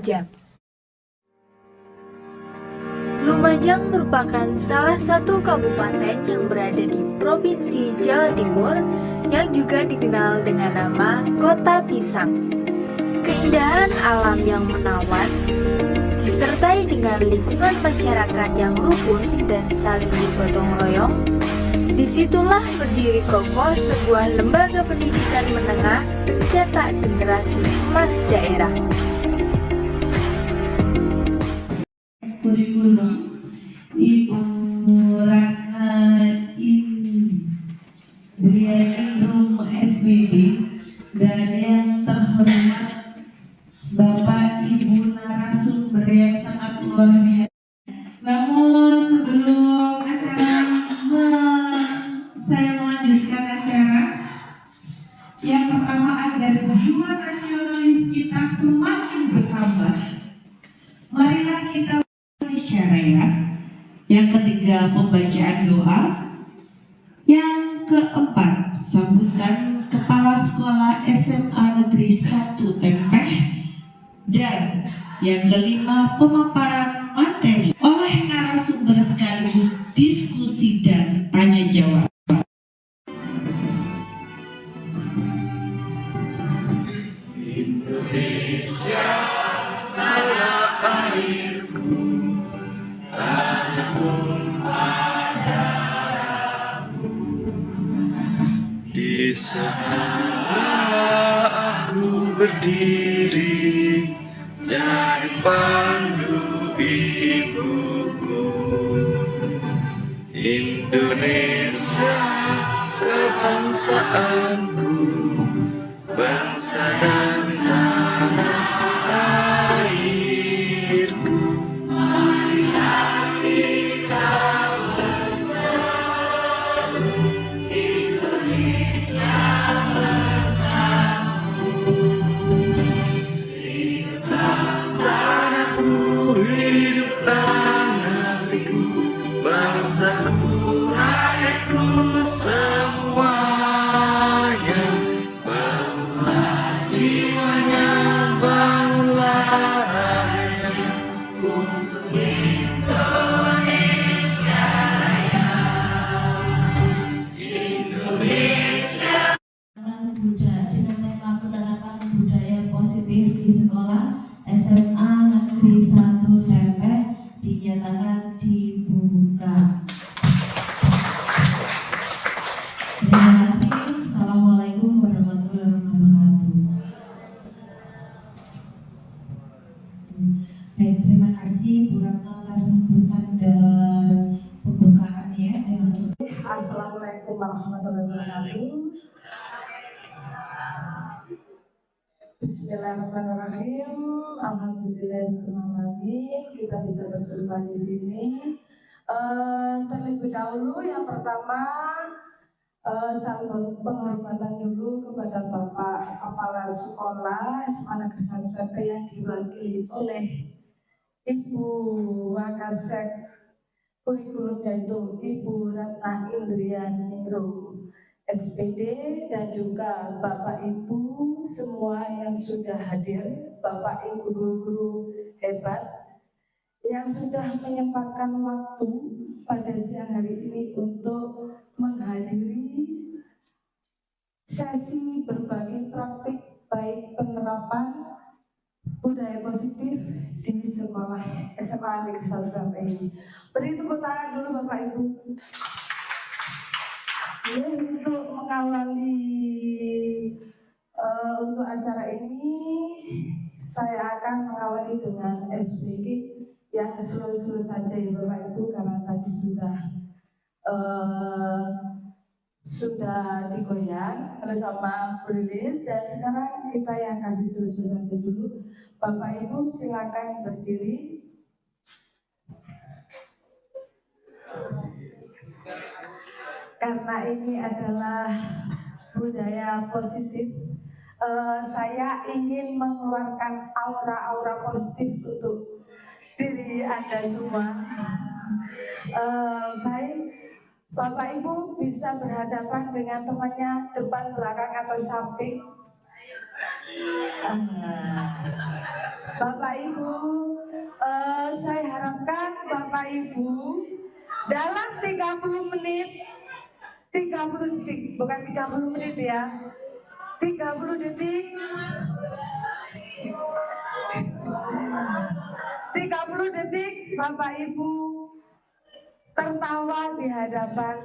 Lumajang. Lumajang merupakan salah satu kabupaten yang berada di Provinsi Jawa Timur yang juga dikenal dengan nama Kota Pisang. Keindahan alam yang menawan, disertai dengan lingkungan masyarakat yang rukun dan saling bergotong royong, disitulah berdiri kokoh sebuah lembaga pendidikan menengah pencetak generasi emas daerah. Kurikulum Ibu Ratna Indrianingrum SPD dan yang terhormat Bapak Ibu narasumber yang sangat luar biasa. Namun sebelum saya melanjutkan acara, yang pertama agar jiwa nasionalis kita semakin bertambah, marilah kita Indonesia Raya. Yang ketiga, pembacaan doa. Yang keempat, sambutan Kepala Sekolah SMA Negeri 1 Tempeh. Dan yang kelima, pemaparan materi oleh narasumber sekaligus diskusi dan tanya jawab. Indonesia tanah airku, tanah tumpah darahku. Di sana aku berdiri jadi pandu ibuku. Indonesia kebangsaanku, bangsa dan tanah airku. Marilah kita bersatu, Indonesia bersatu. Hiduplah tanahku, hiduplah negeriku, bangsaku, rakyatku semuanya. Jiwanya bangunlah raganya untuk Indonesia Raya. Indonesia Dengan tema penerapan budaya positif di sekolah SMA Negeri 1 Tempeh dinyatakan dibuka. Terima kasih. Assalamualaikum warahmatullahi wabarakatuh. Baik, terima kasih Bu Ratno atas sambutan dan pembukaannya. Assalamualaikum warahmatullahi wabarakatuh. Bismillahirrahmanirrahim. Alhamdulillahirrahmanirrahim. Kita bisa berjumpa di sini. Terlebih dahulu yang pertama salam penghormatan dulu kepada Bapak Kepala Sekolah SMA Negeri 1 Tempeh yang diwakili oleh Ibu Wakasek Kurikulum yaitu Ibu Ratna Indrianingrum SPD dan juga Bapak Ibu semua yang sudah hadir, Bapak Ibu guru-guru hebat yang sudah menyempatkan waktu pada siang hari ini untuk menghadiri sesi berbagi praktik baik penerapan budaya positif di sekolah SMA Negeri 1 Tempeh ini. Beri tepuk tangan dulu Bapak Ibu. Untuk mengawali untuk acara ini, saya akan mengawali dengan SBG yang slow-slow saja ya Bapak Ibu, karena tadi sudah digoyang bersama Brilis, dan sekarang kita yang kasih slow-slow saja dulu. Bapak Ibu silakan berdiri. Karena ini adalah budaya positif, saya ingin mengeluarkan aura-aura positif untuk diri Anda semua. Baik, Bapak Ibu bisa berhadapan dengan temannya depan, belakang, atau samping. Bapak Ibu, saya harapkan Bapak Ibu dalam 30 menit, 30 detik, bukan 30 menit ya, 30 detik, 30 detik Bapak Ibu tertawa di hadapan.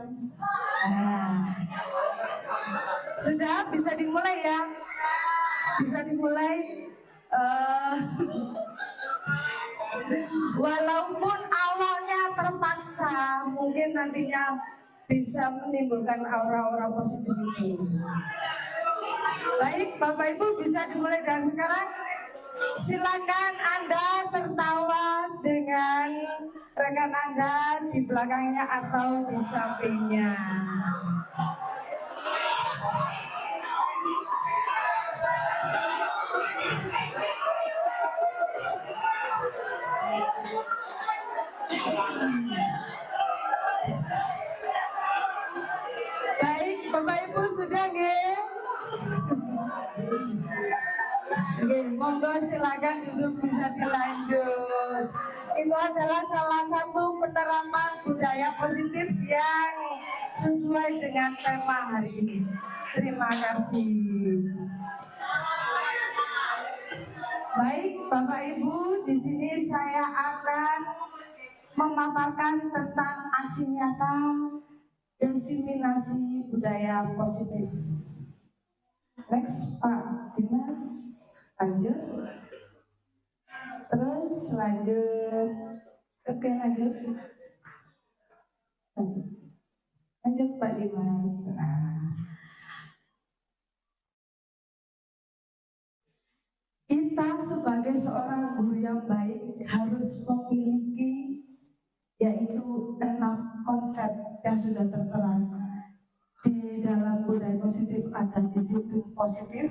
Sudah bisa dimulai ya? Bisa dimulai. Walaupun awalnya terpaksa, mungkin nantinya bisa menimbulkan aura-aura positif itu. Baik, Bapak Ibu bisa dimulai dari sekarang. Silakan Anda tertawa dengan rekan Anda di belakangnya atau di sampingnya. Baik, Bapak Ibu sudah nggih? Oke, monggo silakan duduk, bisa dilanjut. Itu adalah salah satu penerapan budaya positif yang sesuai dengan tema hari ini. Terima kasih. Baik, Bapak Ibu, di sini saya akan memaparkan tentang aksi nyata diseminasi budaya positif. Next, Pak Dimas, lanjut. Terus lanjut. Oke, lanjut. Lanjut Pak Dimas. Kita sebagai seorang guru yang baik harus memiliki yaitu 6 konsep yang sudah tertera di dalam budaya positif. Ada disiplin positif,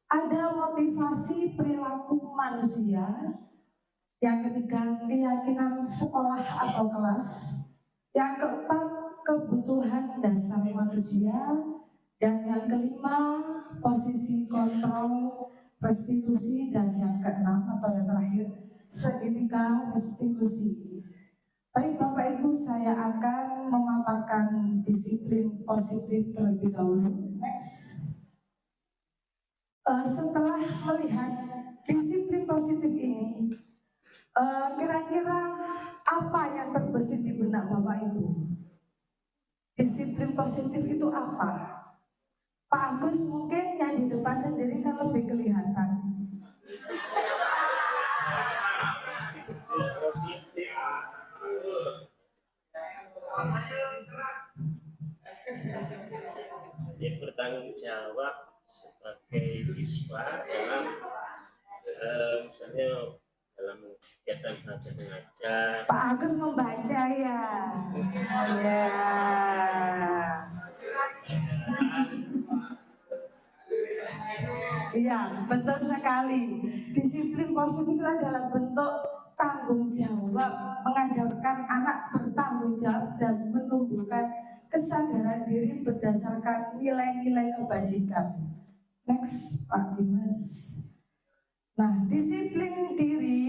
ada motivasi perilaku manusia, yang ketiga keyakinan sekolah atau kelas, yang keempat kebutuhan dasar manusia, dan yang kelima posisi kontrol restitusi, dan yang keenam atau yang terakhir segitiga restitusi. Baik Bapak Ibu, saya akan memaparkan disiplin positif terlebih dahulu. Next. Setelah melihat disiplin positif ini, kira-kira apa yang terbesit di benak Bapak Ibu? Disiplin positif itu apa? Pak Agus mungkin yang di depan sendiri kan lebih kelihatan. Dia bertanggung jawab sebagai siswa dalam misalnya dalam kegiatan belajar mengajar. Pak Agus membaca ya. Ya. Iya, betul sekali. Disiplin positif adalah bentuk tanggung jawab, mengajarkan anak bertanggung jawab dan menumbuhkan kesadaran diri berdasarkan nilai-nilai kebajikan. Next, Pak Dimas. Nah, disiplin diri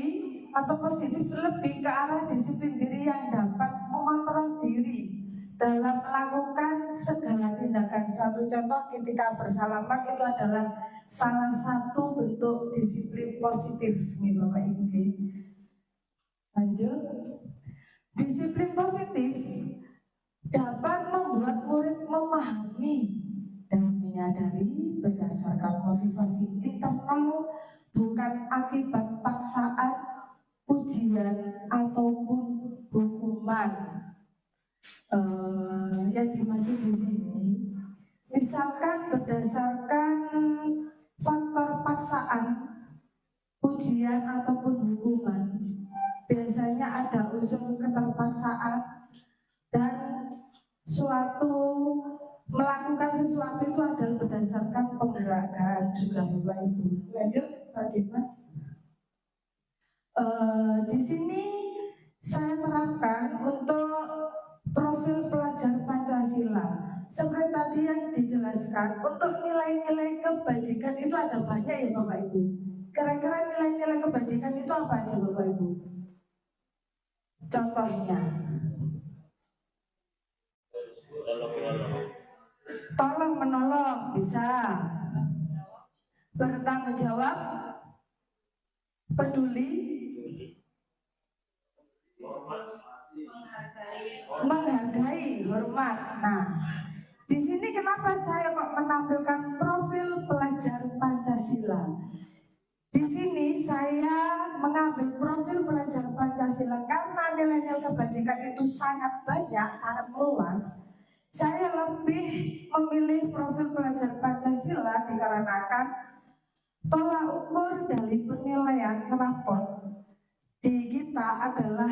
atau positif lebih ke arah disiplin diri yang dapat mengontrol diri dalam melakukan segala tindakan. Suatu contoh ketika bersalaman itu adalah salah satu bentuk disiplin positif nih Bapak Ibu. Lanjut. Disiplin positif dapat membuat murid memahami dan menyadari berdasarkan motivasi internal, bukan akibat paksaan, ujian ataupun hukuman. Yang dimaksud di sini, misalkan berdasarkan faktor paksaan, ujian ataupun hukuman, biasanya ada unsur keterpaksaan dan melakukan sesuatu itu adalah berdasarkan penghargaan juga Bapak Ibu. Lanjut Pak Dimas. Di sini saya terapkan untuk profil pelajar Pancasila. seperti tadi yang dijelaskan, untuk nilai-nilai kebajikan itu ada banyak ya Bapak Ibu. Kira-kira nilai-nilai kebajikan itu apa aja Bapak Ibu? Contohnya, tolong menolong bisa, bertanggung jawab, peduli, menghargai, hormat. Nah, di sini kenapa saya kok menampilkan profil pelajar Pancasila? Di sini saya mengambil profil pelajar Pancasila karena nilai-nilai kebajikan itu sangat banyak, sangat luas. Saya lebih memilih profil pelajar Pancasila dikarenakan tolak ukur dari penilaian raport di kita adalah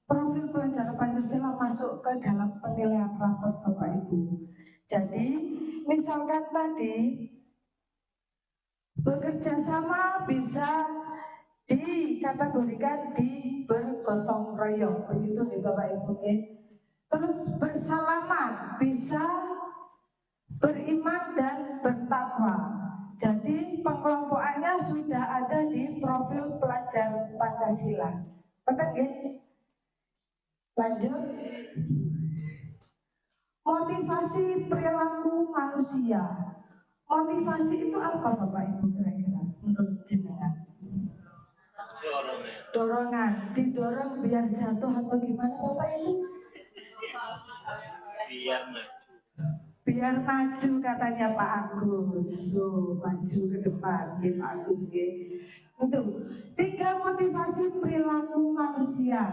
profil pelajar Pancasila masuk ke dalam penilaian raport Bapak Ibu. Jadi misalkan tadi bekerja sama bisa dikategorikan di bergotong royong, begitu nih Bapak Ibu. Terus bersalaman bisa beriman dan bertakwa. Jadi pengelompokannya sudah ada di profil pelajar Pancasila. Betul ya? Lanjut. Motivasi perilaku manusia. Motivasi itu apa Bapak Ibu kira-kira menurut jenengan? Dorongan. Didorong biar jatuh atau gimana Bapak Ibu? Biar maju. Biar maju katanya Pak Agus. Maju ke depan ya Pak Agus ya. Itu 3 motivasi perilaku manusia.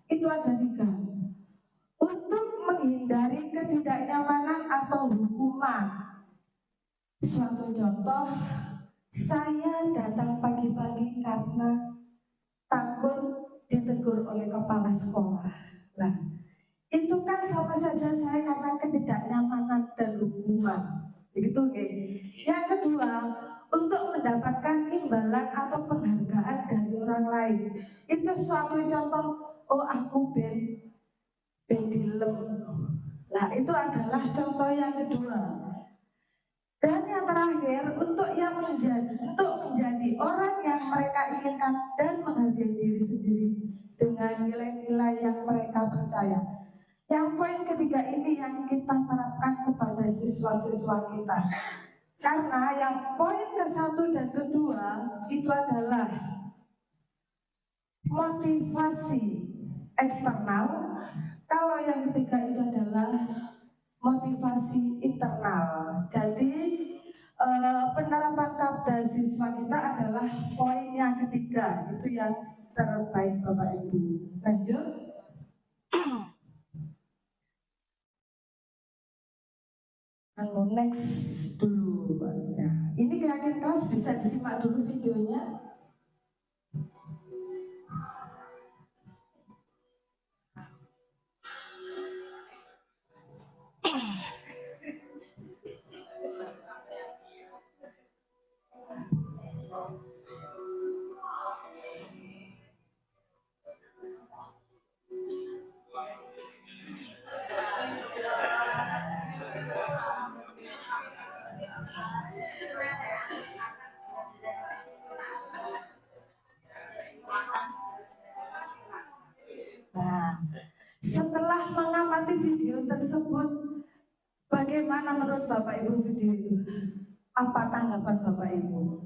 Itu ada 3. Untuk menghindari ketidaknyamanan atau hukuman. Suatu contoh, saya datang pagi-pagi karena takut ditegur oleh kepala sekolah. Nah, itu kan sama saja saya karena ketidaknyamanan dan hukuman. Begitu oke. Yang kedua, untuk mendapatkan imbalan atau penghargaan dari orang lain. Itu suatu contoh, oh aku ben dilem. Nah, itu adalah contoh yang kedua. Dan yang terakhir, untuk menjadi orang yang mereka inginkan dan menghargai diri sendiri dengan nilai-nilai yang mereka percaya. Yang poin ketiga ini yang kita terapkan kepada siswa-siswa kita. Karena yang poin ke-1 dan ke-2 itu adalah motivasi eksternal. Kalau yang ketiga itu adalah motivasi internal. Jadi penerapan Kabda siswa kita adalah poin yang ketiga. Itu yang terbaik Bapak Ibu. Lanjut. Next dulu ya. Ini kira-kira kelas bisa disimak dulu videonya. Nah, setelah mengamati video tersebut, bagaimana menurut Bapak Ibu video itu? Apa tanggapan Bapak Ibu?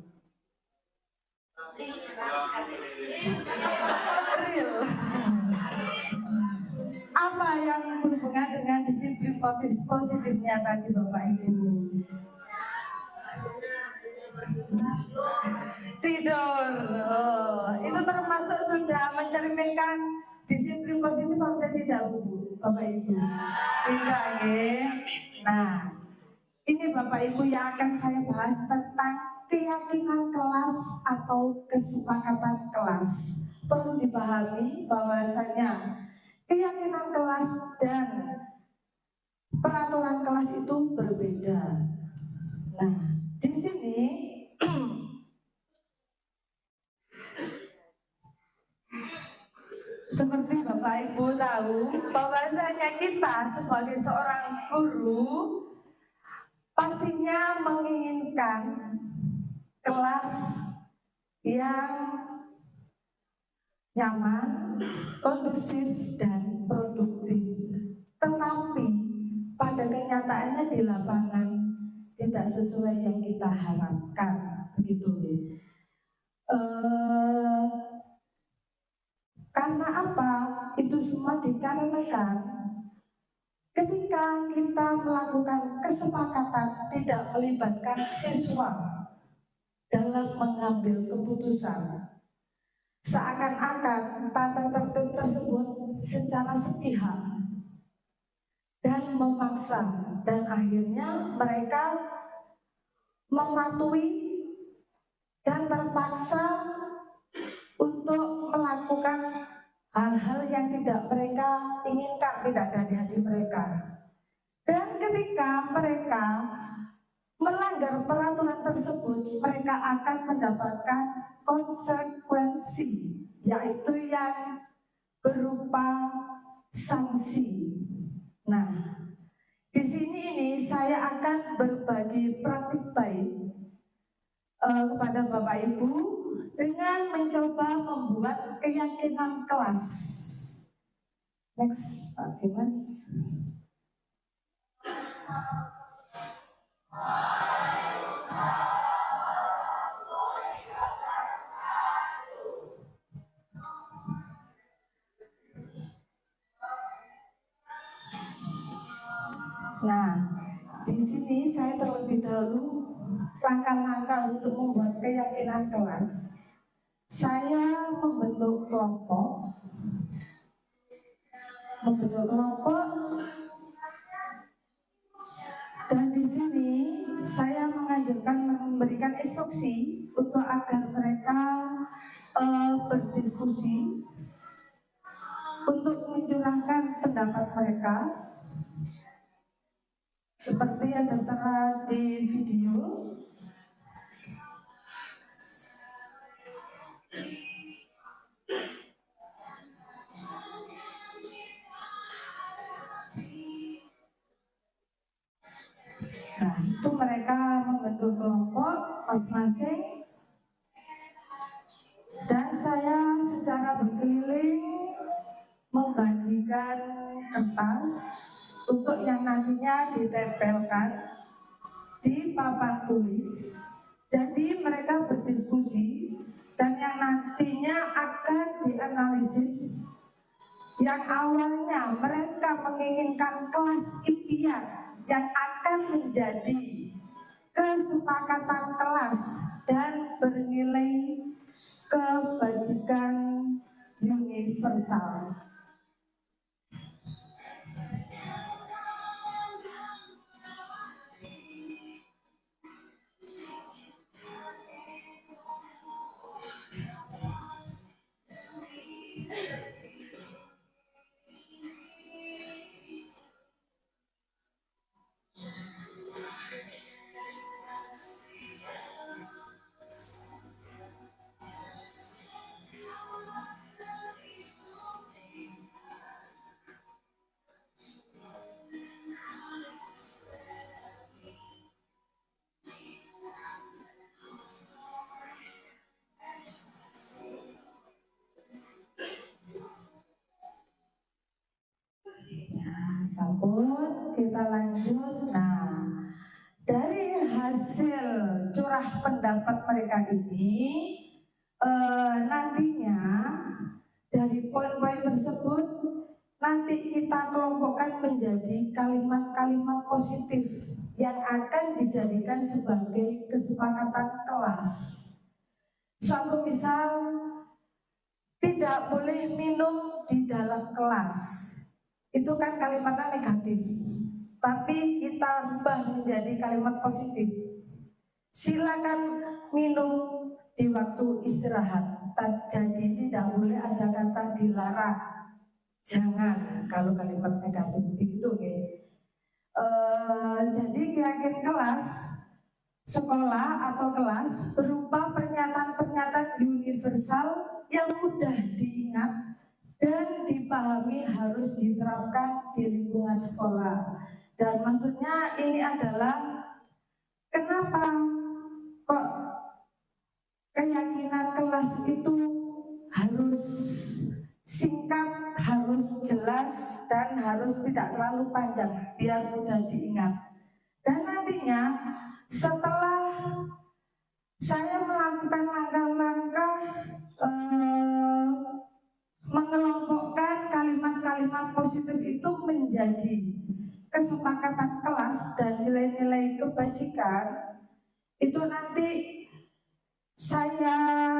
Real. Apa yang berhubungan dengan disiplin positifnya tadi Bapak Ibu? Tidur. Oh, itu termasuk sudah mencerminkan disiplin positif atau tidak Bapak Ibu? Tidak ya. Nah, ini Bapak Ibu yang akan saya bahas tentang keyakinan kelas atau kesepakatan kelas. Perlu dipahami bahwasanya keyakinan kelas dan peraturan kelas itu berbeda. Nah, di sini seperti Bapak Bapak Ibu tahu bahwasanya kita sebagai seorang guru pastinya menginginkan kelas yang nyaman, kondusif, dan produktif. Tetapi pada kenyataannya di lapangan tidak sesuai yang kita harapkan, begitu ya. Karena apa? Itu semua dikarenakan ketika kita melakukan kesepakatan tidak melibatkan siswa dalam mengambil keputusan, seakan-akan tata tertib tersebut secara sepihak dan memaksa, dan akhirnya mereka mematuhi dan terpaksa untuk melakukan hal-hal yang tidak mereka inginkan, tidak dari hati mereka. Dan ketika mereka melanggar peraturan tersebut, mereka akan mendapatkan konsekuensi, yaitu yang berupa sanksi. Nah, di sini ini saya akan berbagi praktik baik kepada Bapak Ibu dengan mencoba membuat keyakinan kelas. Next, Pak Dimas. Nah, di sini saya terlebih dahulu langkah-langkah untuk membuat keyakinan kelas. Saya membentuk kelompok, dan di sini saya menganjurkan memberikan instruksi untuk agar mereka berdiskusi untuk mencurahkan pendapat mereka seperti yang tertera di video. Nah, itu mereka membentuk kelompok masing-masing, dan saya secara berkeliling membagikan kertas untuk yang nantinya ditempelkan di papan tulis. Jadi mereka berdiskusi dan yang nantinya akan dianalisis. Yang awalnya mereka menginginkan kelas impian yang akan menjadi kesepakatan kelas dan bernilai kebajikan universal. Sampun, kita lanjut. Nah, dari hasil curah pendapat mereka ini, nantinya dari poin-poin tersebut nanti kita kelompokkan menjadi kalimat-kalimat positif yang akan dijadikan sebagai kesepakatan kelas. Suatu misal, tidak boleh minum di dalam kelas. Itu kan kalimatnya negatif, tapi kita rubah menjadi kalimat positif. Silakan minum di waktu istirahat. Jadi tidak boleh ada kata dilarang. Jangan kalau kalimat negatif itu, okay. Jadi keyakinan kelas sekolah atau kelas berupa pernyataan-pernyataan universal yang mudah diingat dan dipahami harus diterapkan di lingkungan sekolah. Dan maksudnya ini adalah kenapa kok keyakinan kelas itu harus singkat, harus jelas, dan harus tidak terlalu panjang biar mudah diingat. Dan nantinya setelah saya melakukan langkah-langkah mengelompokkan kalimat-kalimat positif itu menjadi kesepakatan kelas dan nilai-nilai kebajikan, itu nanti saya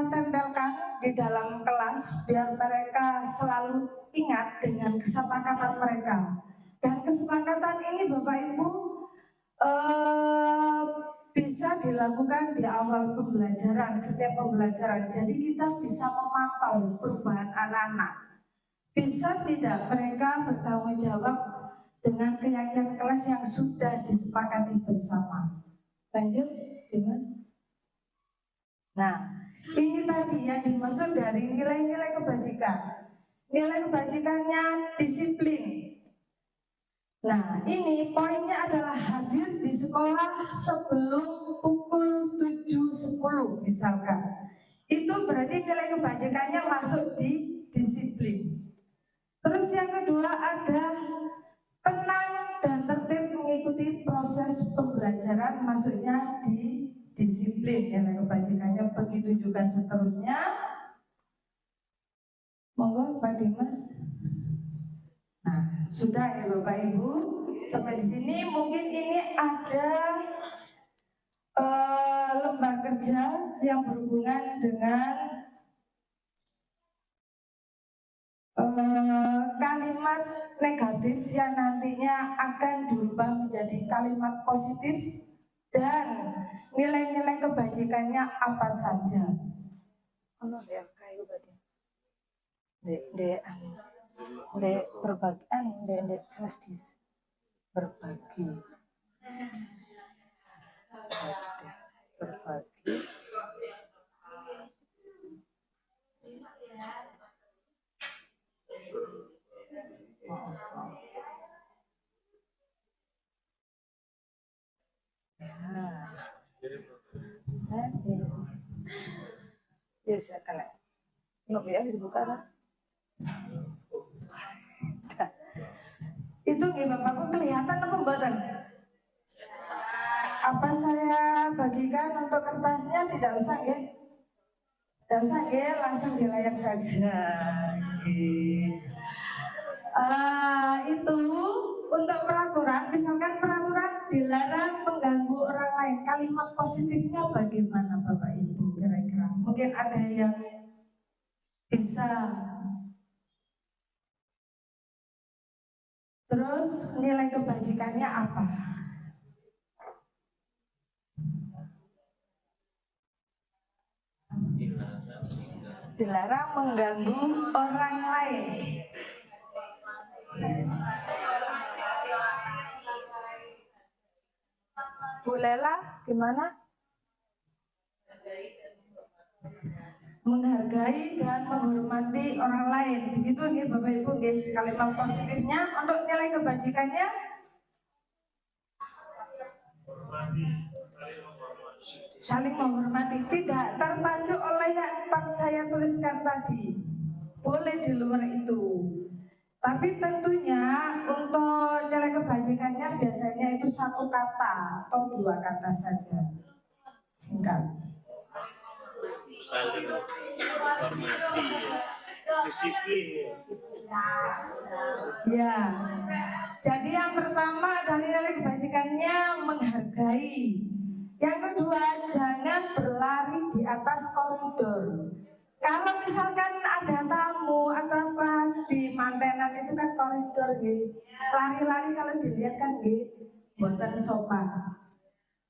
tempelkan di dalam kelas biar mereka selalu ingat dengan kesepakatan mereka. Dan kesepakatan ini Bapak Ibu bisa dilakukan di awal pembelajaran, setiap pembelajaran. Jadi kita bisa memantau perubahan anak-anak. Bisa tidak mereka bertanggung jawab dengan keyakinan kelas yang sudah disepakati bersama. Lanjut, Dimas. Nah, ini tadi yang dimaksud dari nilai-nilai kebajikan. Nilai kebajikannya disiplin. Nah, ini poinnya adalah hadir di sekolah sebelum pukul 7.10 misalkan. Itu berarti nilai kebajikannya masuk di disiplin. Terus yang kedua ada tenang dan tertib mengikuti proses pembelajaran, masuknya di disiplin nilai kebajikannya. Begitu juga seterusnya. Monggo Pak Dimas. Nah, sudah ya Bapak Ibu, sampai di sini mungkin ini ada lembar kerja yang berhubungan dengan kalimat negatif yang nantinya akan dirubah menjadi kalimat positif dan nilai-nilai kebajikannya apa saja. Berbagi. Ya silakan. Ya dibuka lah. Itu nggih Bapak kelihatan apa mboten? Apa saya bagikan untuk kertasnya? Tidak usah nggih. Tidak usah nggih, langsung di layar saja. Itu untuk peraturan, misalkan peraturan dilarang mengganggu orang lain. Kalimat positifnya bagaimana Bapak Ibu kira-kira? Mungkin ada yang bisa. Terus nilai kebajikannya apa? Dilarang mengganggu orang lain. Bolehlah, gimana? Menghargai dan menghormati orang lain. Begitu nih Bapak Ibu nih, kalimat positifnya. Untuk nilai kebajikannya saling menghormati, tidak terpacu oleh yang saya tuliskan tadi. Boleh di luar itu. Tapi tentunya untuk nilai kebajikannya biasanya itu satu kata atau dua kata saja. Singkat. Saling menghormati, disiplin. Ya. Jadi yang pertama adalah nilai kebajikannya menghargai. Yang kedua, jangan berlari di atas koridor. Kalau misalkan ada tamu atau apa di mantenan itu kan koridor gitu. Lari-lari kalau dilihat kan gitu, buatan sopan.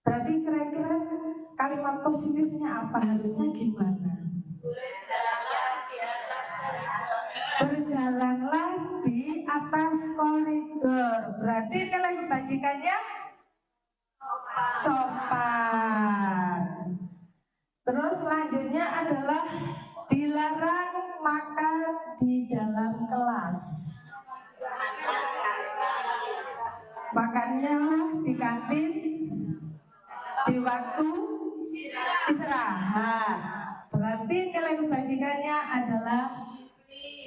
Berarti kira-kira kalimat positifnya apa, harusnya gimana? Berjalanlah di atas koridor. Berarti nilai kebajikannya sopan. Terus selanjutnya adalah dilarang makan di dalam kebajikannya lah di kantin di waktu istirahat. Berarti nilai kebajikannya adalah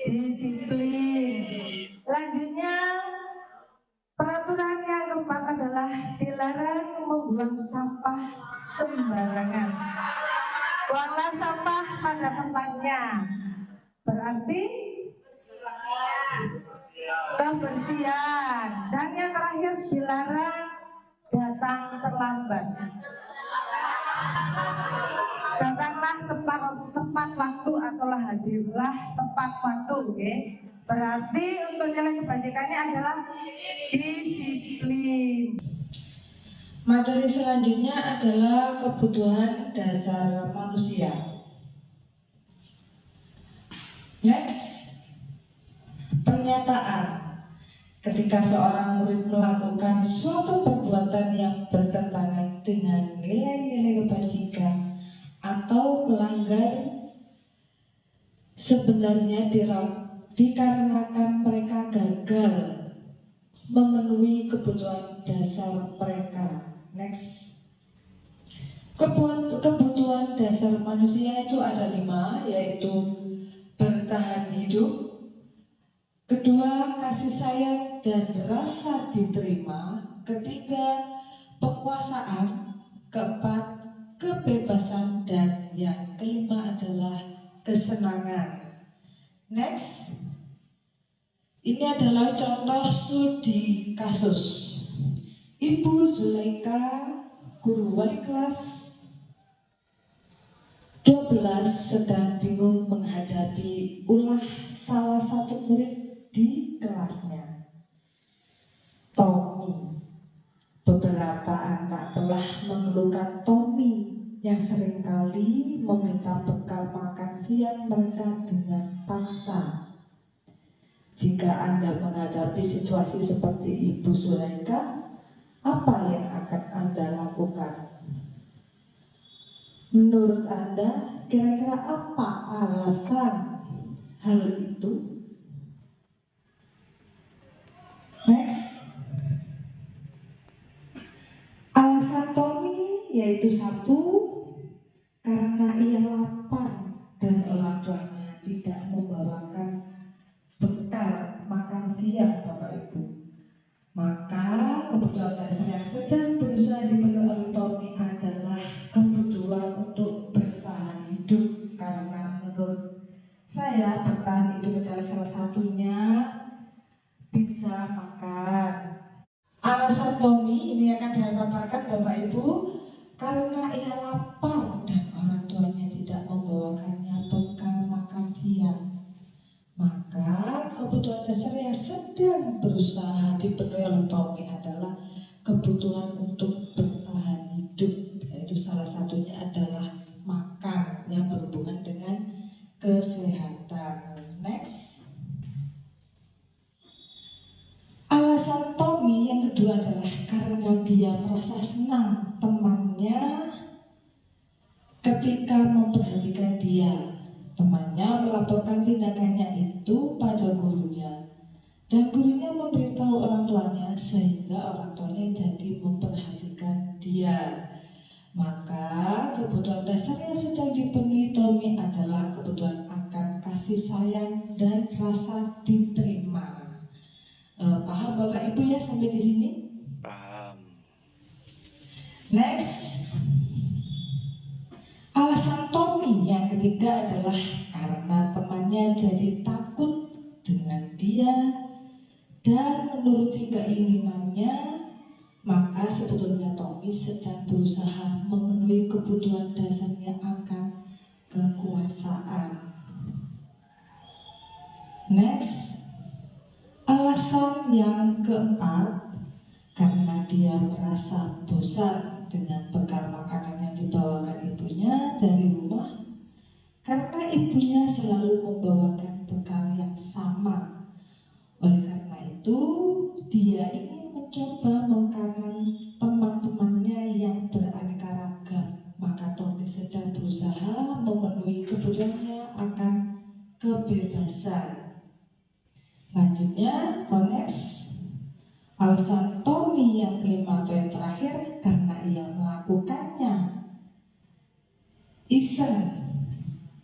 disiplin. Selanjutnya, peraturan yang keempat adalah dilarang membuang sampah sembarangan. Buanglah sampah pada tempatnya. Berarti kebersihan. Dan yang terakhir, dilarang datang terlambat. Datanglah tepat waktu atau hadirlah tepat waktu, oke? Berarti untuk nilai kebajikannya adalah disiplin. Materi selanjutnya adalah kebutuhan dasar manusia. Next, pernyataan. Ketika seorang murid melakukan suatu perbuatan yang bertentangan dengan nilai-nilai kebajikan atau melanggar, sebenarnya dikarenakan mereka gagal memenuhi kebutuhan dasar mereka. Next, kebutuhan dasar manusia itu ada 5, yaitu bertahan hidup, kedua kasih sayang dan rasa diterima, ketiga penguasaan, keempat kebebasan, dan yang kelima adalah kesenangan. Next, ini adalah contoh studi kasus. Ibu Zulaika, guru wali kelas 12, sedang bingung menghadapi ulah salah satu murid di kelasnya, Tommy. Beberapa anak telah mengeluhkan Tommy yang seringkali meminta bekal makan siang mereka dengan paksa. Jika Anda menghadapi situasi seperti Ibu Zulaika, apa yang akan Anda lakukan? Menurut Anda, kira-kira apa alasan hal itu? Next, alasan Tommy yaitu 1, karena ia lapar dan orang tuanya tidak membawakan bekal makan siang, Bapak Ibu. Maka kebutuhan dasar yang sedang berusaha dipenuhi oleh Tommy adalah kebutuhan untuk bertahan hidup. Karena menurut saya bertahan hidup adalah salah satunya bisa makan. Alasan Tommy ini akan saya paparkan, Bapak Ibu, karena ia lapar dan orang tuanya tidak membawakannya bekal makan siang. Maka kebutuhan dasar yang sedang berusaha dipenuhi oleh Tommy adalah kebutuhan untuk bertahan hidup, yaitu salah satunya adalah makan yang berhubungan dengan kesehatan. Next, alasan Tommy yang kedua adalah karena dia merasa senang temannya ketika memperhatikan dia. Temannya melaporkan tindakannya itu pada gurunya, dan gurunya memberitahu orang tuanya sehingga orang tuanya jadi memperhatikan dia. Maka kebutuhan dasar yang sedang dipenuhi Tommy adalah kebutuhan akan kasih sayang dan rasa diterima. Paham Bapak Ibu ya sampai di sini? Paham. Next, alasan Tommy yang ketiga adalah karena temannya jadi takut dengan dia dan menuruti keinginannya. Maka sebetulnya Tommy sedang berusaha memenuhi kebutuhan dasarnya akan kekuasaan. Next, alasan yang keempat, karena dia merasa bosan dengan bekal makanan yang dibawakan ibunya dari rumah, karena ibunya selalu membawakan bekal yang sama. Oleh karena itu, dia ingin mencoba makanan teman-temannya yang beraneka ragam. Maka Tommy sedang berusaha memenuhi kebutuhannya akan kebebasan. Selanjutnya, next, alasan Tommy Tommy yang kelima atau yang terakhir karena ia melakukannya iseng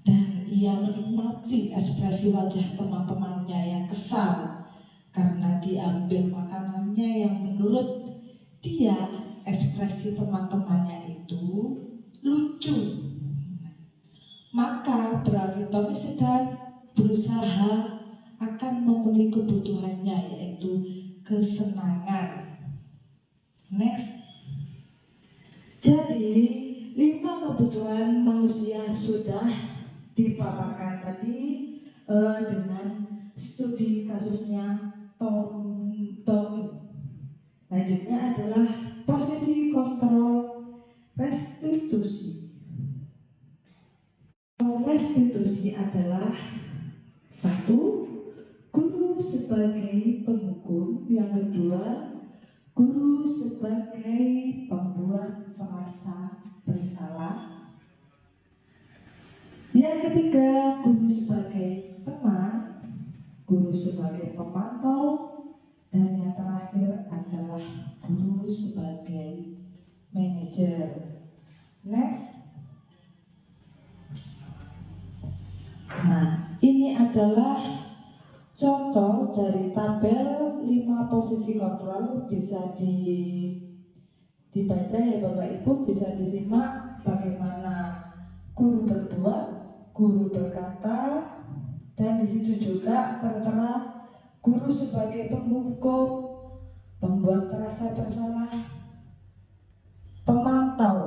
dan ia menikmati ekspresi wajah teman-temannya yang kesal karena diambil makanannya yang menurut dia ekspresi teman-temannya itu lucu. Maka berarti Tommy sedang berusaha akan memenuhi kebutuhannya, yaitu kesenangan. Next. Jadi 5 kebutuhan manusia sudah dipaparkan tadi dengan studi kasusnya Tommy. Lanjutnya adalah posisi kontrol restitusi. Restitusi adalah 1. Guru sebagai penghukum. Yang kedua, guru sebagai pembuat merasa bersalah. Yang ketiga, guru sebagai teman, guru sebagai pemantau, dan yang terakhir adalah guru sebagai manajer. Next. Nah, ini adalah contoh dari tabel 5 posisi kontrol. Bisa dibaca ya Bapak Ibu, bisa disimak bagaimana guru berbuat, guru berkata, dan di situ juga tertera guru sebagai penghukum, pembuat merasa bersalah, pemantau,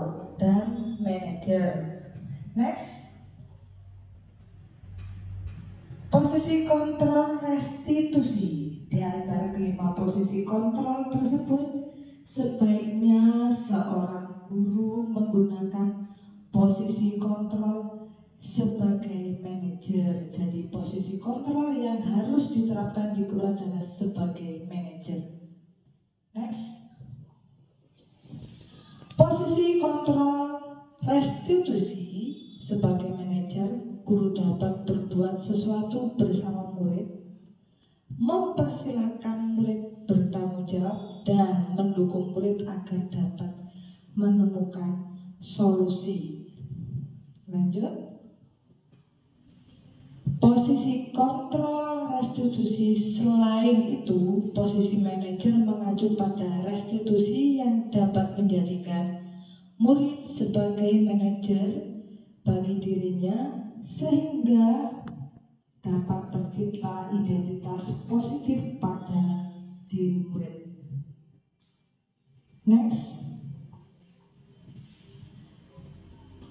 dan manajer. Next. Posisi kontrol restitusi. Di antara kelima posisi kontrol tersebut, sebaiknya seorang guru menggunakan posisi kontrol sebagai manajer. Jadi posisi kontrol yang harus diterapkan di guru adalah sebagai manajer. Next. Posisi kontrol restitusi sebagai manajer, guru dapat berbuat sesuatu bersama murid, mempersilahkan murid bertanggung jawab, dan mendukung murid agar dapat menemukan solusi. Lanjut. Posisi kontrol restitusi. Selain itu, posisi manajer mengacu pada restitusi yang dapat menjadikan murid sebagai manajer bagi dirinya, sehingga dapat tercipta identitas positif pada diri murid. Next.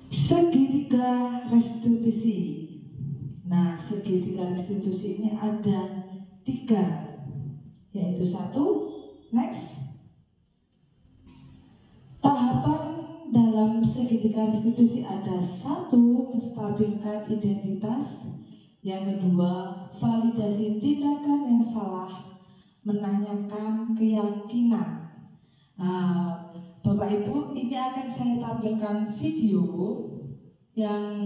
Segitiga restitusi. Nah, segitiga restitusi ini ada 3, yaitu 1. Next. Tahapan dalam segitiga restitusi ada 1. Menstabilkan identitas. Yang kedua, validasi tindakan yang salah, menanyakan keyakinan. Bapak Ibu, ini akan saya tampilkan video yang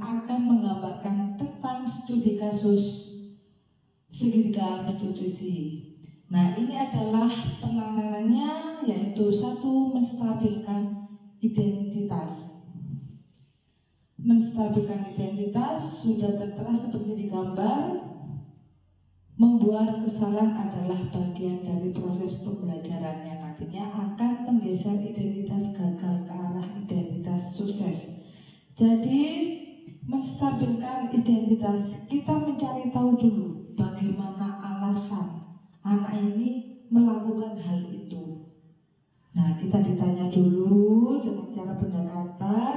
akan menggambarkan tentang studi kasus segitiga restitusi. Nah, ini adalah penanganannya, yaitu 1. Menstabilkan identitas. Menstabilkan identitas sudah tertera seperti di gambar. Membuat kesalahan adalah bagian dari proses pembelajaran yang nantinya akan menggeser identitas gagal ke arah identitas sukses. Jadi, menstabilkan identitas, kita mencari tahu dulu bagaimana alasan anak ini melakukan hal itu. Nah, kita ditanya dulu dengan cara pendekatan,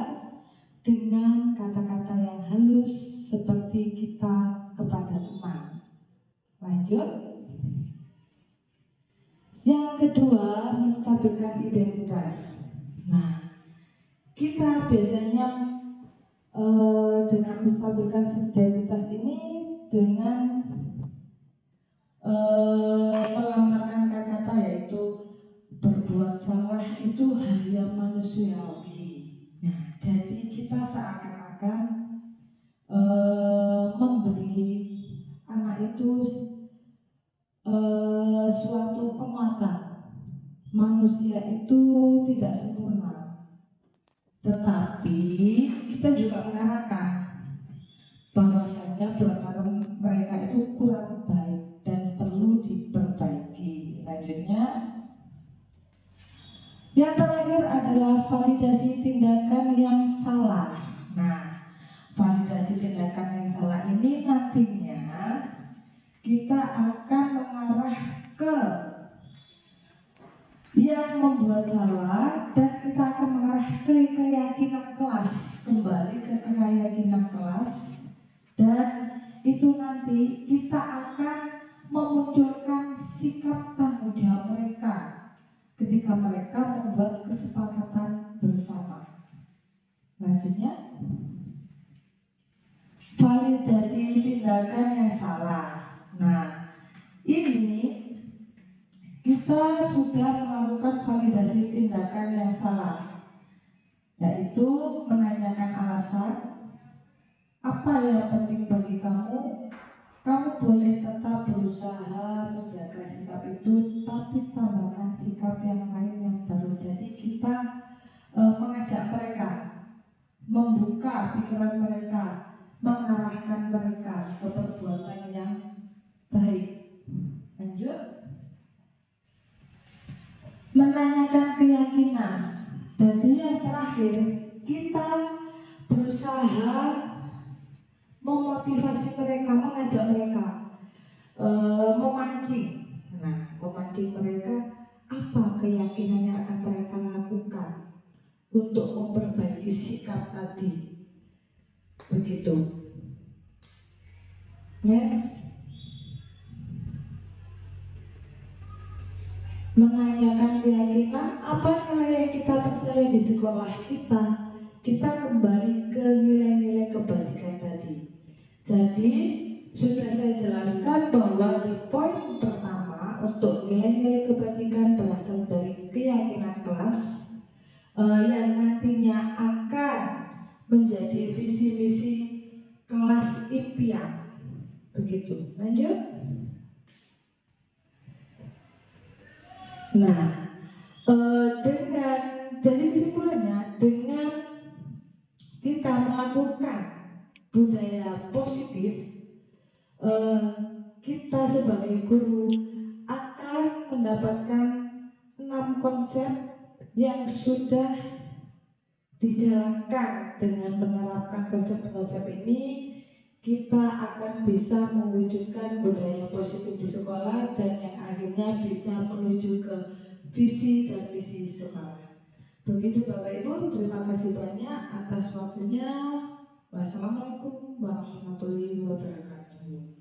dengan kata-kata yang halus seperti kita kepada teman. Lanjut. Yang kedua, menstabilkan identitas. Nah, kita biasanya dengan menstabilkan identitas ini dengan melontarkan kata-kata, yaitu berbuat salah itu hal yang manusiawi. Nah, jadi kita seakan-akan memberi anak itu suatu penguatan Tapi kita juga mengarahkan bahwasanya buatan mereka itu kurang baik dan perlu diperbaiki. Lanjutnya, yang terakhir adalah validasi tindakan yang salah. Nah, validasi tindakan yang salah ini nantinya kita akan mengarah ke yang membuat salah dan kita akan mengarah ke keyakinan kelas, kembali ke keyakinan kelas, dan itu nanti kita akan memunculkan sikap tanggung jawab mereka ketika mereka membuat kesepakatan bersama. Selanjutnya, validasi tindakan yang salah. Nah, ini kita sudah melakukan validasi tindakan yang salah, yaitu menanyakan alasan apa yang penting bagi kamu. Kamu boleh tetap berusaha menjaga sikap itu, tapi tambahkan sikap yang lain yang baru. Jadi kita mengajak mereka, membuka pikiran mereka, mengarahkan mereka ke perbuatan yang baik. Lanjut, menanyakan keyakinan. Jadi yang terakhir, kita berusaha memotivasi mereka, mengajak mereka, memancing. Nah, memancing mereka apa keyakinan yang akan mereka lakukan untuk memperbaiki sikap tadi. Begitu. Next. Menanyakan keyakinan, apa nilai yang kita percaya di sekolah kita. Kita kembali ke nilai-nilai kebajikan tadi. Jadi sudah saya jelaskan bahwa di poin pertama untuk nilai-nilai kebajikan berasal dari keyakinan kelas yang nantinya akan menjadi visi misi kelas impian. Begitu. Lanjut. Nah, jadi kesimpulannya, dengan kita melakukan budaya positif, kita sebagai guru akan mendapatkan 6 konsep yang sudah dijalankan. Dengan menerapkan konsep-konsep ini, kita akan bisa mewujudkan budaya positif di sekolah dan yang akhirnya bisa menuju ke visi dan misi sekolah. Begitu Bapak Ibu, terima kasih banyak atas waktunya. Wassalamualaikum warahmatullahi wabarakatuh.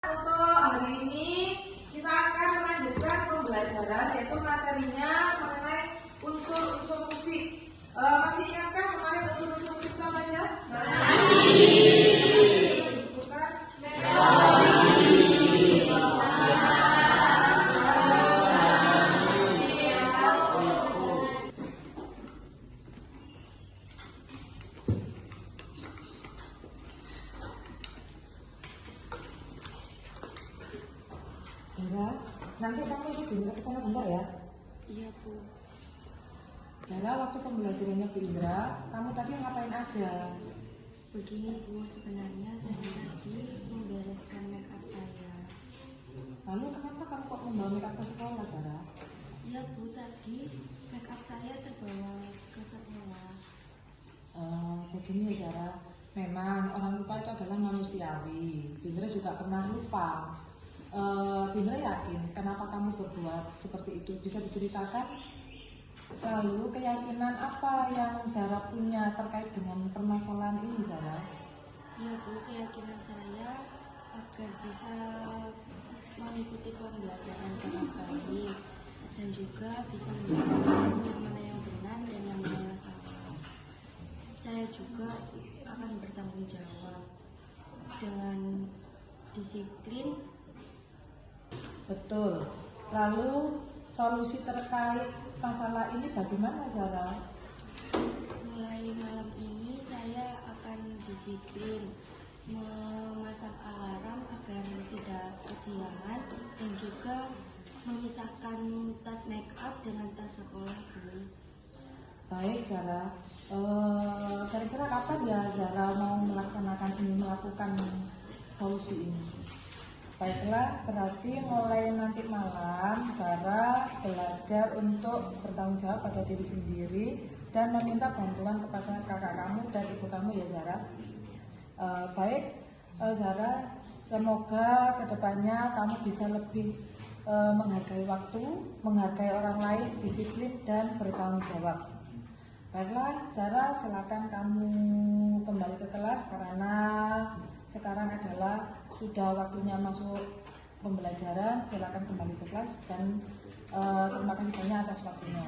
Untuk hari ini kita akan melanjutkan pembelajaran, yaitu materinya mengenai unsur-unsur musik. Masih ingatkah kemarin unsur-unsur musik itu apa aja? Nanti kamu ikut Bu Indra ke sana bentar ya. Iya Bu. Dara, waktu pembelajarannya Bu Indra, kamu tadi ngapain aja? Begini Bu, sebenarnya saya tadi membereskan make up saya. Lalu kenapa kamu kok membawa make up ke sekolah, Dara? Iya Bu, tadi make up saya terbawa ke sekolah. Begini ya Dara, memang orang lupa itu adalah manusiawi. Bu Indra juga pernah lupa. Bu Indra yakin kenapa kamu berbuat seperti itu, bisa diceritakan? Lalu keyakinan apa yang Zara punya terkait dengan permasalahan ini, Zara? Ya Bu, keyakinan saya agar bisa mengikuti pembelajaran dengan baik dan juga bisa membedakan yang mana yang benar dan yang mana yang salah. Saya juga akan bertanggung jawab dengan disiplin. Betul. Lalu solusi terkait masalah ini bagaimana, Zara? Mulai malam ini saya akan disiplin memasang alarm agar tidak kesiangan dan juga memisahkan tas make up dengan tas sekolah dulu. Baik Zara, kira-kira kapan ya Zara mau melakukan solusi ini? Baiklah, berarti mulai nanti malam Zara belajar untuk bertanggung jawab pada diri sendiri dan meminta bantuan kepada kakak kamu dan ibu kamu ya Zara. Baik Zara, semoga kedepannya kamu bisa lebih menghargai waktu, menghargai orang lain, disiplin dan bertanggung jawab. Baiklah Zara, silakan kamu kembali ke kelas karena sekarang adalah sudah waktunya masuk pembelajaran. Silakan kembali ke kelas dan terima kasih banyak atas waktunya.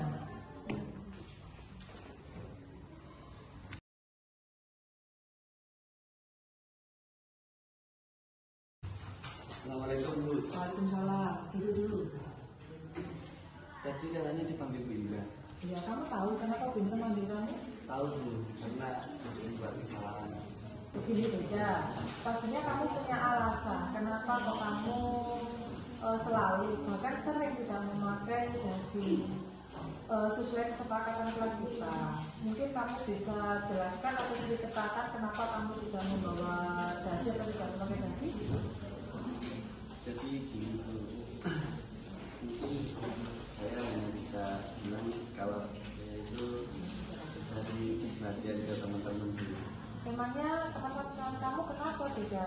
Assalamualaikum Bu. Waalaikumsalam. Duduk dulu. Tadi katanya dipanggil Bu Indra. Ya, kamu tahu kenapa Bintang manggil kamu? Tahu Bu, karena mungkin buat kesalahan. Begini Beja, pastinya kamu punya alasan kenapa kok kamu selalu bahkan sering tidak memakai dasi sesuai kesepakatan kelas kita. Mungkin kamu bisa jelaskan atau ceritakan kenapa kamu tidak membawa dasi atau tidak memakai dasi? Jadi gini Bu, mungkin saya hanya bisa bilang kalau saya itu dari perhatian ke teman-teman dulu. Memangnya teman-teman kamu kenapa Beja?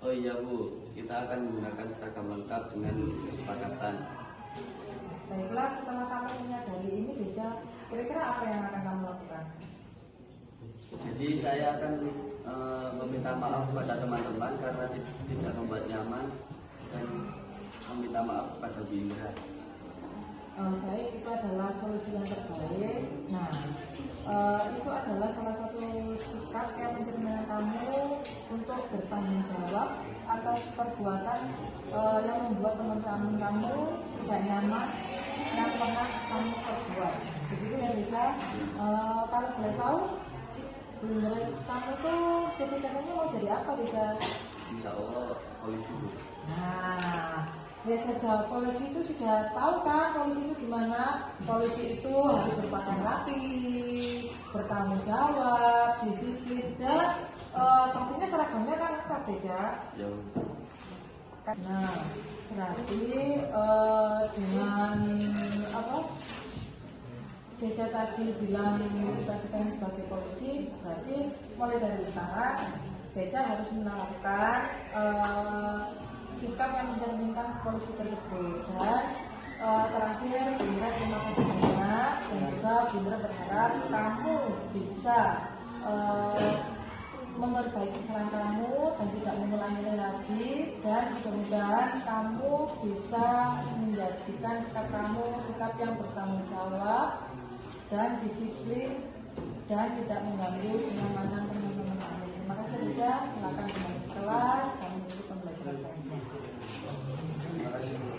Oh iya Bu, kita akan menggunakan seragam lengkap dengan kesepakatan. Baiklah, setelah kamu menyadari ini Beja, kira-kira apa yang akan kamu lakukan? Jadi saya akan meminta maaf kepada teman-teman karena tidak membuat nyaman dan meminta maaf kepada Bu Indra. Baik, itu adalah solusi yang terbaik. Nah, itu adalah salah satu sikap yang mencerminkan kamu untuk bertanggung jawab atas perbuatan yang membuat teman-teman kamu tidak nyaman yang pernah kamu perbuat. Begitu ya bisa. Kalau boleh tahu, menurut kamu tuh cita-citanya mau jadi apa bisa? Insya Allah polisi Bu. Nah, lihat saja polisi itu sudah tahu kan polisi itu gimana. Polisi itu harus berpakaian rapi, bertanggung jawab, disiplin dan pastinya seragamnya kan lengkap Beja. Ya. Nah, berarti dengan apa? Beja tadi bilang cita-cita sebagai polisi, berarti mulai dari sekarang Beja harus menerapkan sikap yang mencerminkan polisi tersebut. Dan terakhir Bindra terima kasih banyak dan juga Bindra berharap kamu bisa memperbaiki kesalahan kamu dan tidak mengulanginya lagi, dan mudah-mudahan kamu bisa menjadikan sikap kamu sikap yang bertanggung jawab dan disiplin dan tidak mengganggu kenyamanan teman-teman kamu. Terima kasih Bunda, silakan kembali ke kelas, kami mengikuti pembelajaran lainnya. Terima kasih Bu.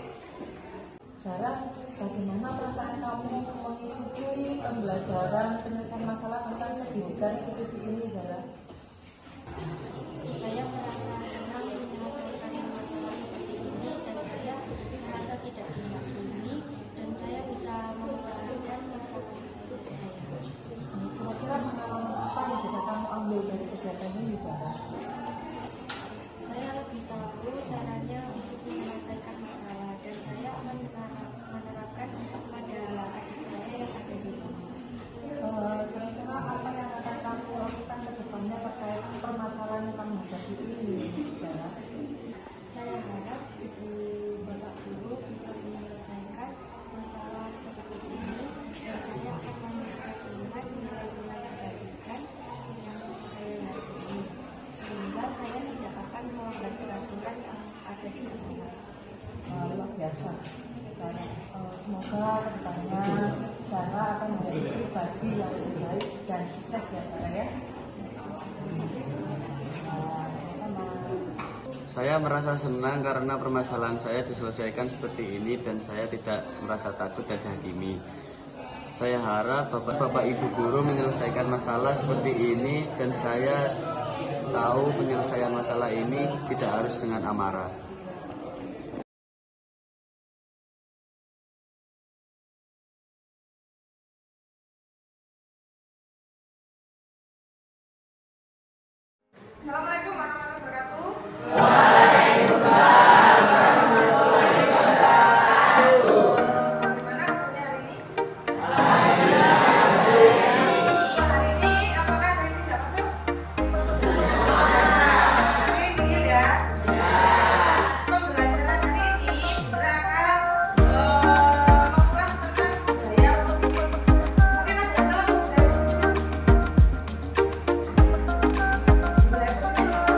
Zara, bagaimana perasaan kamu mengikuti pembelajaran penyelesaian masalah tentang segitiga restitusi ini, Zara? Saya merasa senang menyelesaikan masalah seperti ini dan saya merasa tidak dihakimi dan saya bisa mempertahankan masalah hidup saya. Kira-kira pengalaman apa yang bisa kamu ambil dari kegiatan ini, Zara? Saya lebih tahu caranya untuk menyelesaikan masalah dan saya akan menerapkan pada adik saya yang ada di rumah. Kira-kira apa yang akan kamu lakukan ke depannya terkait permasalahan yang kamu hadapi ini, Zara? Saya harap ibu bapak guru bisa menyelesaikan masalah seperti ini dan saya akan memperhatikan nilai-nilai kebajikan yang saya yakini sehingga saya tidak akan melanggar peraturan yang ada di sekolah. Luar biasa, Zara. Semoga kedepannya Zara akan menjadi pribadi yang lebih baik dan sukses ya, Zara ya. Saya merasa senang karena permasalahan saya diselesaikan seperti ini dan saya tidak merasa takut dan dihakimi. Saya harap Bapak Ibu guru menyelesaikan masalah seperti ini dan saya tahu penyelesaian masalah ini tidak harus dengan amarah. Assalamualaikum warahmatullahi wabarakatuh. Bagaimana hasilnya hari ini? Hari ini apakah hari ini tidak masuk? Hari ini ya. Pembelajaran hari ini akan mengulas tentang budaya positif. Mungkin ada yang tahu budaya positif? Budaya positif.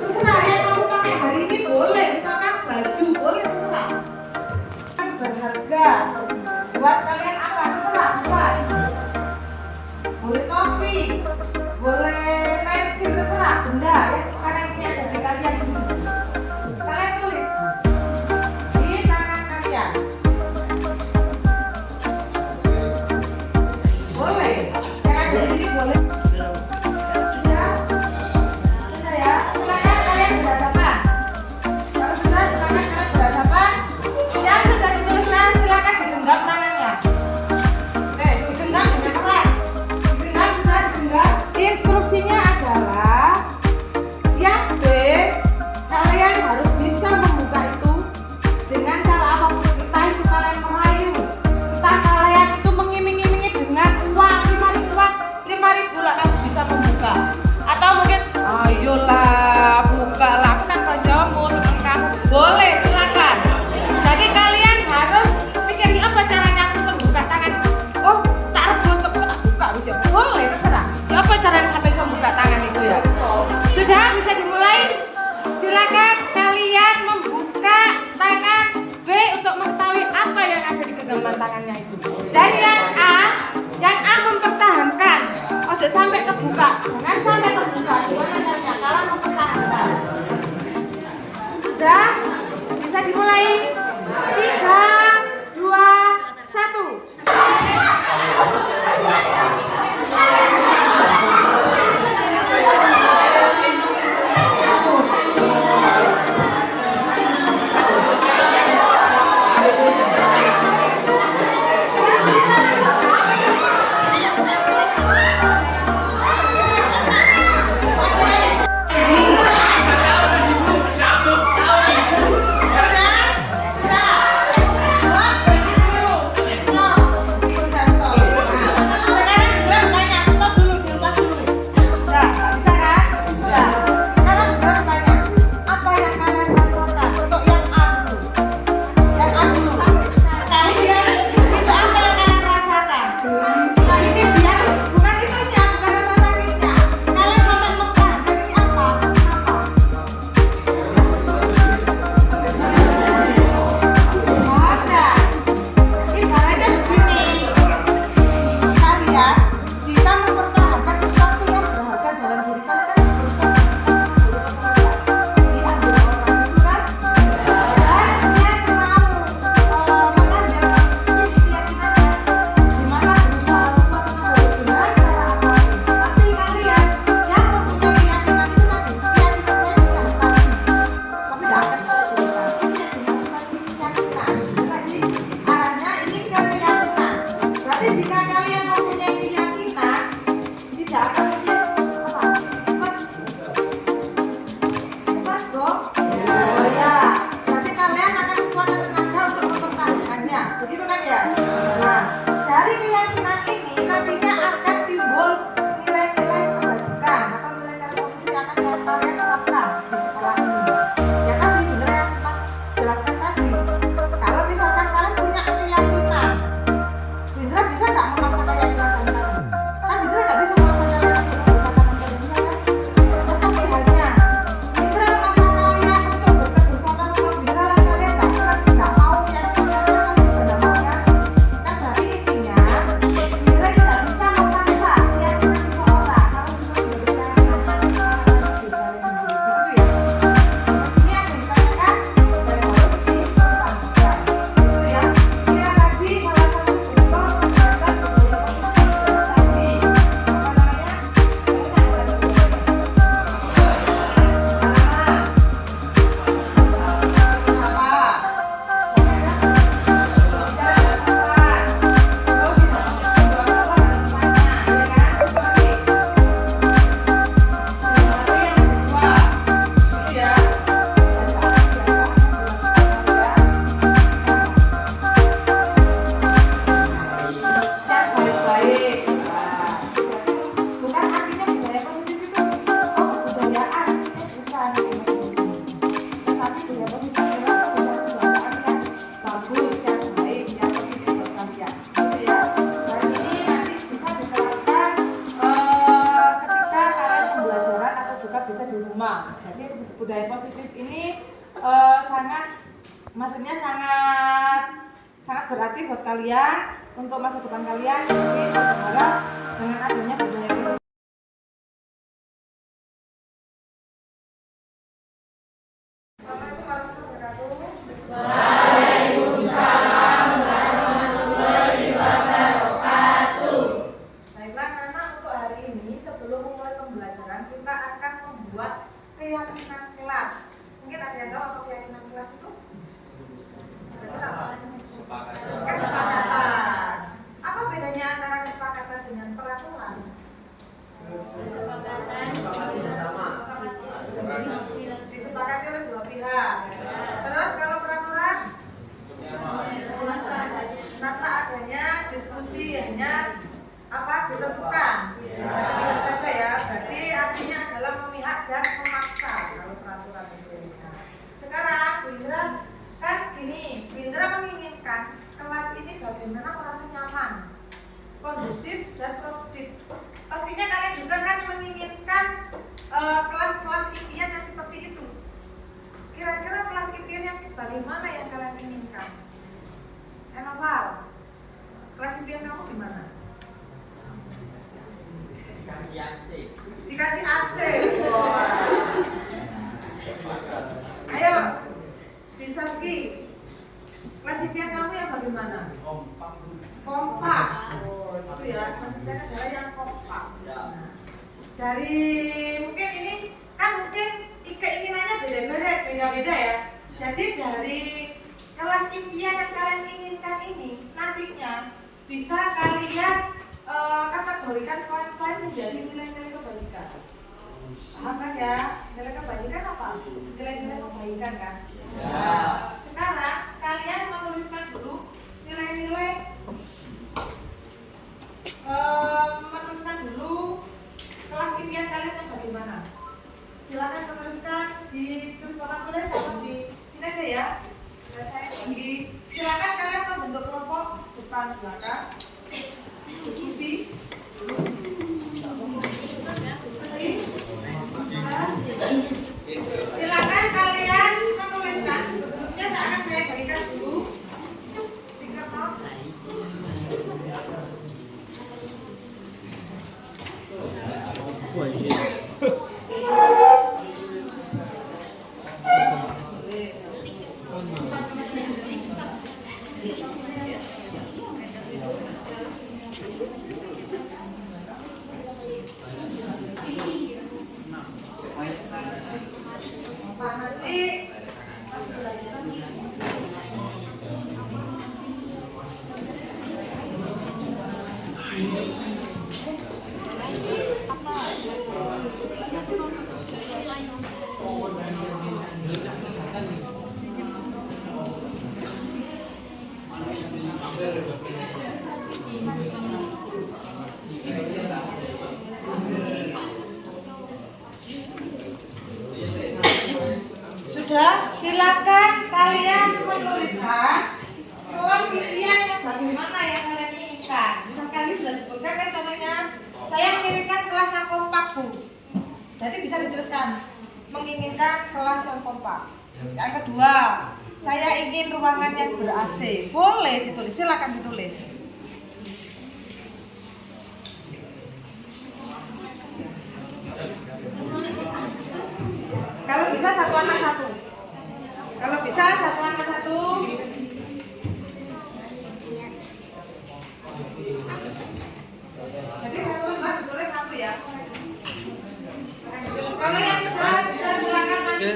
Terserah yang kamu pakai hari ini boleh, misalkan baju boleh terserah. Berharga buat kalian apa terserah, buat. Boleh topi, boleh pensil terserah, benda ya. Sekarang ini ada di kalian ini. Kalian tulis di tangan kalian. Boleh, sekarang di sini boleh. Instruksinya adalah yang B, kalian harus bisa membuka itu dengan cara apapun. Entah itu kalian merayu, entah kalian itu mengiming-imingi dengan uang 5.000 lah kamu bisa membuka. Atau mungkin ayolah buka lah, aku kan kancamu, teman kamu, boleh silakan. Jadi kalian harus pikir apa caranya aku membuka tangan. Oh tak harus untuk tak buka bisa, boleh terserah. Apa caranya sampai bisa membuka tangan itu ya? Sudah bisa dimulai? Silakan kalian membuka tangan B untuk mengetahui apa yang ada di genggaman tangannya itu. Dan yang A mempertahankan. Ojo sampai kebuka, jangan sampai terbuka. Gimana caranya? Kalau mempertahankan. Sudah bisa dimulai? 3, 2, 1. budaya positif ini maksudnya sangat berarti buat kalian untuk masa depan kalian. Jadi saya berharap dengan adanya budaya positif. Assalamualaikum warahmatullahi wabarakatuh. Baiklah, karena untuk hari ini sebelum memulai pembelajaran kita akan membuat keyakinan kelas. Mungkin ada yang tahu apa keyakinan kelas itu? Kesepakatan. Apa bedanya antara kesepakatan dengan peraturan? Disepakati oleh dua pihak. Terus kalau peraturan tanpa adanya diskusi, hanya ditentukan. Diam saja ya. Berarti artinya adalah memihak dan memaksa kalau peraturan itu. Sekarang Bu Indra kan gini, Bu Indra menginginkan kelas ini bagaimana merasa nyaman, kondusif dan produktif. Pastinya kalian juga kan menginginkan kelas-kelas impian yang seperti itu. Kira-kira kelas impian yang bagaimana yang kalian inginkan? Enoval, kelas impian kamu gimana? Dikasih AC. Ayo, Bisaski, kelas impian kamu yang bagaimana? Kompak. Oh, itu ya, pendidikan adalah yang kompak. Nah, dari mungkin ini kan mungkin keinginannya beda-beda ya. Jadi dari kelas impian yang kalian inginkan ini nantinya bisa kalian kategorikan poin-poin menjadi nilai-nilai kebaikan. Paham kan ya? Nilai kebaikan apa? Nilai-nilai kebaikan kan? Ya. Sekarang kalian menuliskan dulu nilai-nilai, menuliskan dulu kelas impian kalian yang bagaimana. Silakan menuliskan di papan tulis atau di sini aja ya. Saya tinggi. Silakan kalian membentuk kelompok depan belakang. Diskusi. Silakan kalian menuliskan. Sebelumnya akan saya berikan dulu stiker note. Sudah, silakan kalian menuliskan kelas impian yang bagaimana yang kalian inginkan. Misalkan sudah sebutkan kan contohnya, saya menginginkan kelas yang kompak Bu. Jadi bisa dituliskan menginginkan kelas yang kompak. Yang kedua, saya ingin ruangan yang ber-AC. Boleh ditulis, silakan ditulis. Kalau bisa satu anak satu. Kalau bisa satu anak satu. Jadi satu lembar ditulis satu ya. Kalau yang sudah bisa silakan maju.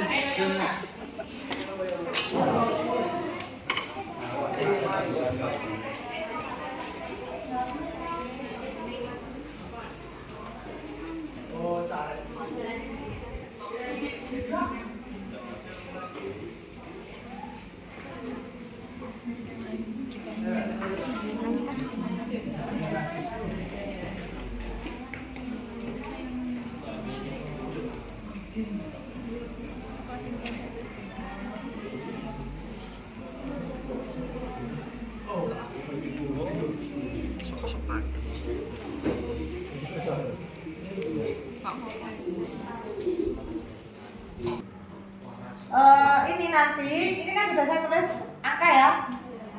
adik-adik, ini kan sudah saya tulis angka ya.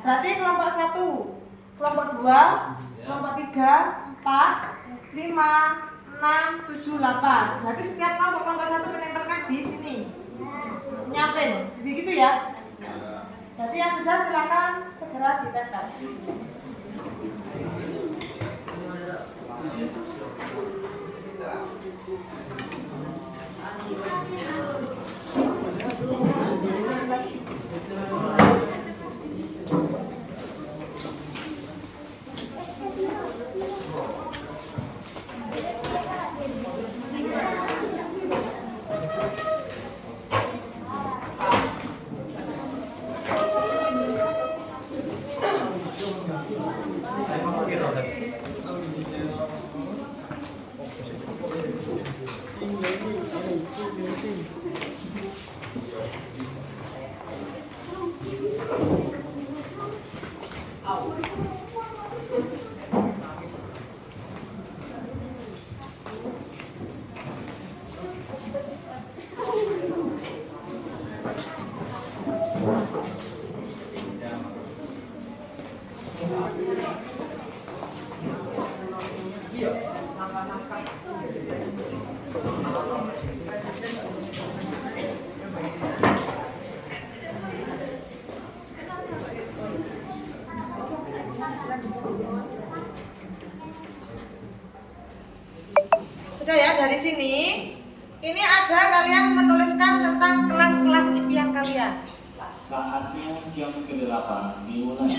Berarti kelompok 1, kelompok 2, kelompok 3, 4, 5, 6, 7, 8. Berarti setiap kelompok 1 menempelkan di sini. Nyiapin, begitu ya. Berarti yang sudah silakan segera ditempel. Sudah ya, dari sini ini ada kalian menuliskan tentang kelas-kelas impian kalian. Saatnya jam ke-8 dimulai.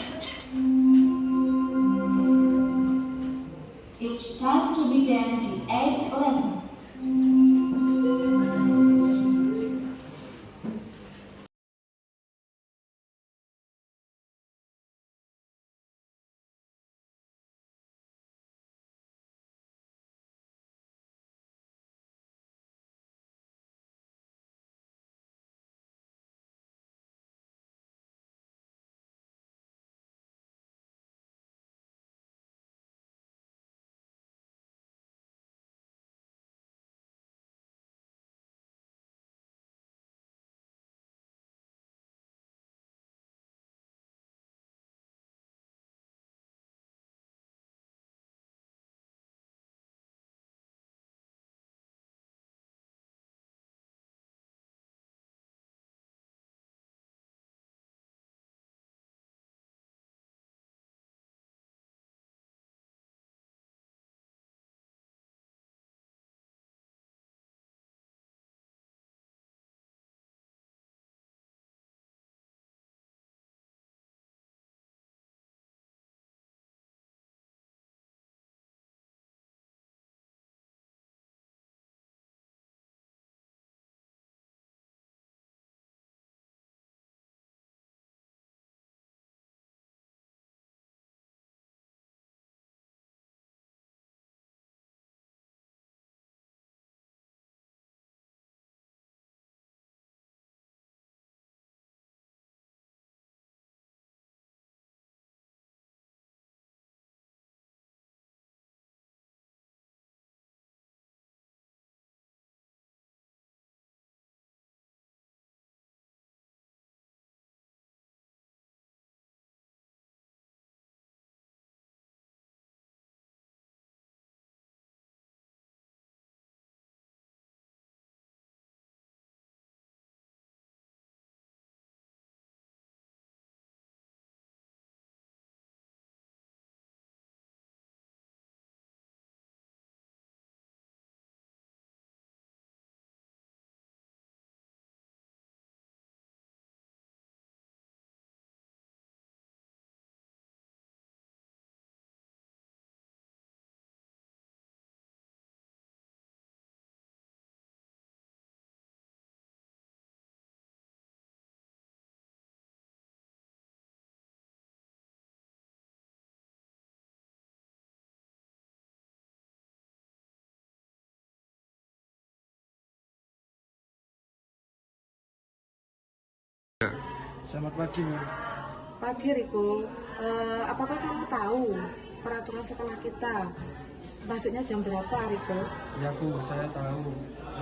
It's time to begin the 8th lesson. Selamat pagi, Bu. Pagi Riko, apakah kamu tahu peraturan sekolah kita? Masuknya jam berapa Riko? Ya Bu, saya tahu.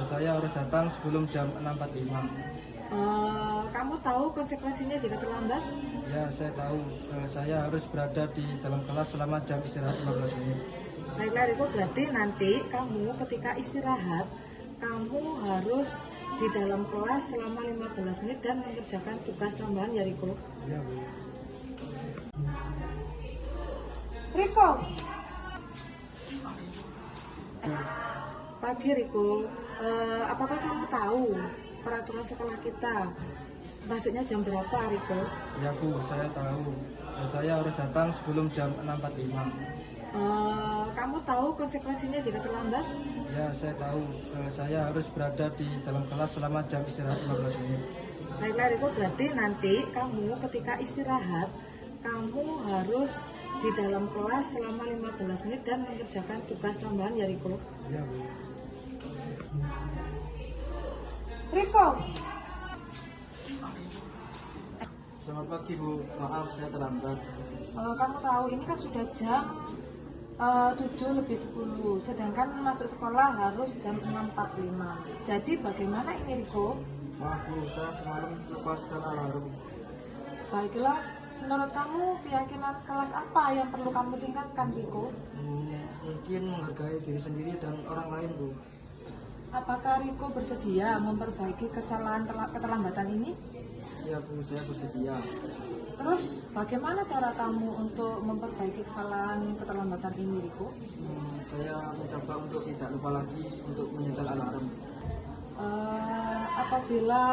Saya harus datang sebelum jam 6.45. Kamu tahu konsekuensinya jika terlambat? Ya, saya tahu. Saya harus berada di dalam kelas selama jam istirahat 15 menit. Baiklah Riko, berarti nanti kamu ketika istirahat, kamu harus di dalam kelas selama 15 menit dan mengerjakan tugas tambahan ya Riko. Ya, Bu. Riko. Pagi Riko, apakah kamu tahu peraturan sekolah kita? Masuknya jam berapa Riko? Ya, Bu, saya tahu. Saya harus datang sebelum jam 6.45. Kamu tahu konsekuensinya jika terlambat? Ya, saya tahu. Saya harus berada di dalam kelas selama jam istirahat 15 menit. Baiklah Riko, berarti nanti kamu ketika istirahat, kamu harus di dalam kelas selama 15 menit dan mengerjakan tugas tambahan ya Riko. Ya, Bu. Riko. Selamat pagi, Bu. Maaf saya terlambat. Kamu tahu ini kan sudah jam 7:10, sedangkan masuk sekolah harus jam 6.45. Jadi bagaimana ini Riko? Maaf, Bu, saya semalam lepaskan alarm. Baiklah, menurut kamu keyakinan kelas apa yang perlu kamu tingkatkan Riko? Mungkin menghargai diri sendiri dan orang lain, Bu. Apakah Riko bersedia memperbaiki kesalahan keterlambatan ini? Ya, Bu, saya bersedia. Terus bagaimana cara kamu untuk memperbaiki kesalahan keterlambatan ini Riko? Saya mencoba untuk tidak lupa lagi untuk menyetel alarm. Apabila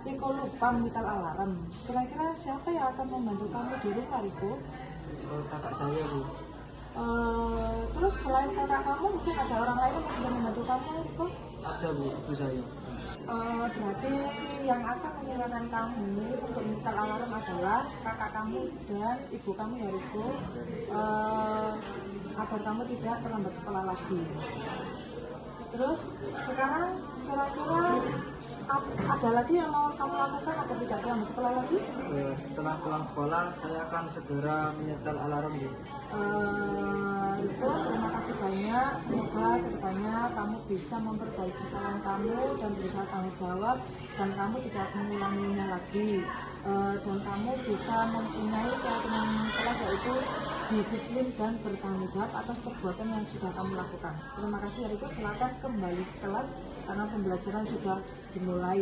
Riko lupa menyetel alarm, kira-kira siapa yang akan membantu kamu di rumah Riko? Kakak saya, Bu. Terus selain kakak kamu mungkin ada orang lain yang bisa membantu kamu Riko? Ada, Bu, ibu saya. Berarti yang akan menyelamatkan kamu untuk menyetel alarm adalah kakak kamu dan ibu kamu ya Riko, agar kamu tidak terlambat sekolah lagi. Terus sekarang kira-kira ada lagi yang mau kamu lakukan agar tidak terlambat sekolah lagi? Setelah pulang sekolah saya akan segera menyetel alarm, Bu. Riko, terima kasih banyak. Semoga kedepannya kamu bisa memperbaiki kesalahan kamu dan berusaha tanggung jawab, dan kamu tidak mengulanginya lagi, dan kamu bisa mempunyai keyakinan kelas, yaitu disiplin dan bertanggung jawab atas perbuatan yang sudah kamu lakukan. Terima kasih Riko, silakan kembali ke kelas karena pembelajaran sudah dimulai.